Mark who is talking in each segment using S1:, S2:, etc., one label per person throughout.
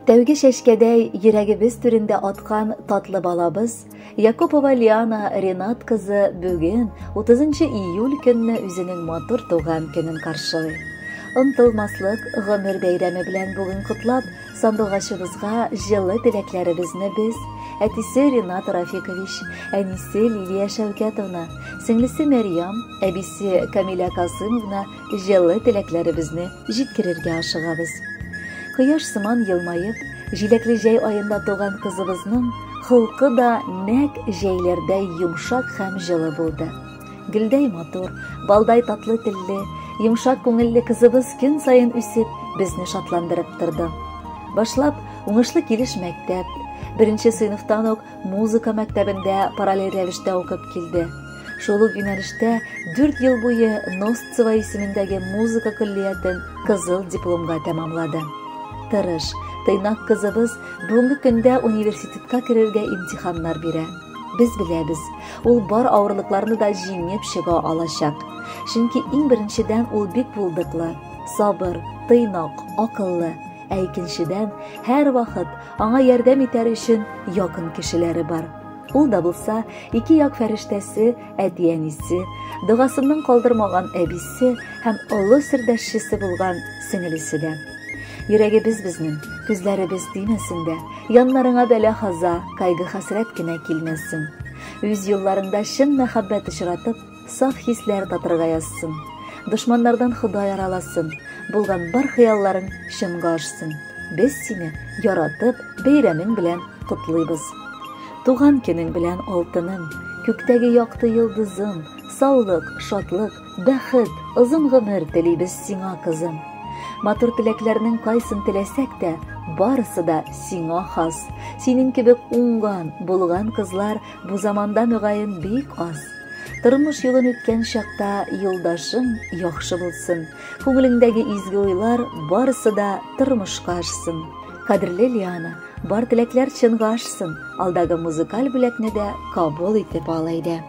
S1: Тәүге шәшкәдәй йөрәгебез түрендә аткан татлы балабыз Якупова Лиана Ренат кызы бүген 30 июль көнне үзенең матур туган көнен каршылый. Онтылмаслык гомер бәйрәме белән бүген котлап, сандугачыбызга җылы теләкләребезне без, әтисе Ренат Рафикович, әнисе Лилия Шәүкәтовна, сеңлесе Мәрьям, әбисе Камиля Касымовна җылы теләкләребезне җиткерергә ашыгабыз. Кояш сыман елмайып, җиләкле җәй аенда туган кызыбызның хылкы да нәк җәйләрдәй йомшак һәм җылы булды. Гөлдәй матур, балдай татлы телле, йомшак күңелле кызыбыз көн саен үсеп, безне шатландырып торды. Башлап уңышлы килеш мәктәп, 1-нче сыйныфтан ук музыка мәктәбендә параллель рәвештә укып килде. Шул ук юнәлештә 4 ел буе Ностцева исемендәге музыка көллиятен кызыл дипломга тәмамлады. Тырыш, тыйнак кызыбыз бүгенге көндә университетка керергә имтиханнар бирә. Без беләбез, ул бар авырлыкларны да җиңеп чыга алачак. Чөнки иң беренчедән ул бик булдыклы, сабыр, тыйнак, акыллы, ә икенчедән һәр вакыт аңа ярдәм итәр өчен якын кешеләре бар. Ул да булса, ике як фәрештәсе, әти-әнисе, дугасының калдырмаган әбисе һәм олы сердәшчесе булган сеңелесе дә. Йөрәгебез безнең, күзләребез тимәсен дә, яннарыңа бәла-хаза, кайгы-хәсрәт кенә килмәсен. Үз юлларында чын мәхәббәт очратып, саф хисләр татырга язсын. Дошманнардан Ходай араласын, булган бар хыялларың чынга ашсын. Без сине яратып, бәйрәмең белән котлыйбыз. Туган көнең белән алтыным, күктәге якты йолдызым, саулык, шатлык, бәхет, озын гомер телибез сиңа, кызым. Матур теләкләрнең кайсын теләсәк тә, барысы да сиңа хас. Синең кебек уңган, булган кызлар бу заманда мөгаен бик аз. Тормыш юлын үткән чакта юлдашың яхшы булсын. Күңелеңдәге изге уйлар барысы да тормышка ашсын. Кадерле Лиана, бар теләкләр чынга ашсын. Алдагы музыкаль бүләкне дә кабул итеп ал әйдә.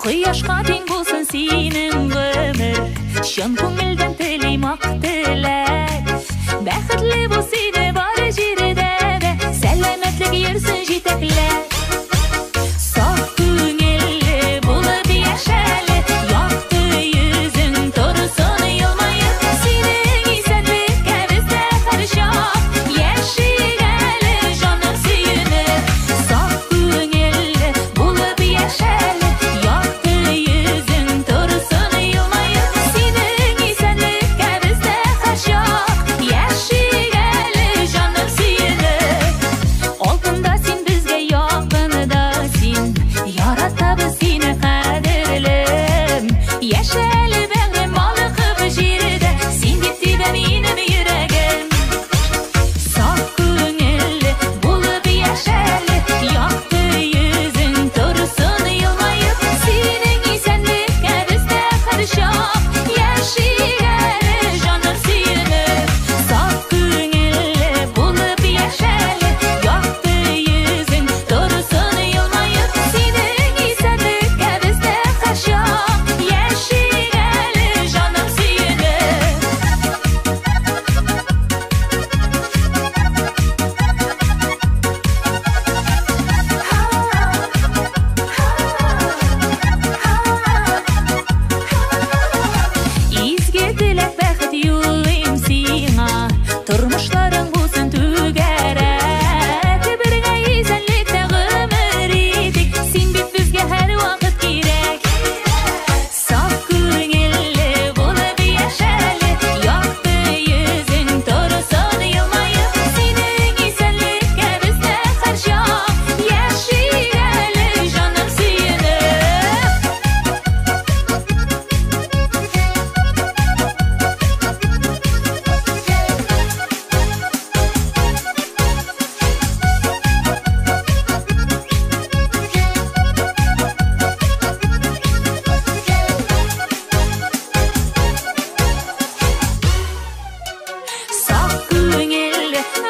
S2: Кояшка тең булсын синең гомер, чын күңелдән телим ак теләк. Бәхетле бул сине бары җирдә дә, сәламәтлек йөрсен җитәкләп. Саф күңелле булып яшәле, якты йөзең торсын елмаеп. Синең исәнлеккә бездә һәр чак яшигәле җаным сөенеп. Саф күңелле булып яшәле,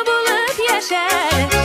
S2: bulub yaşar.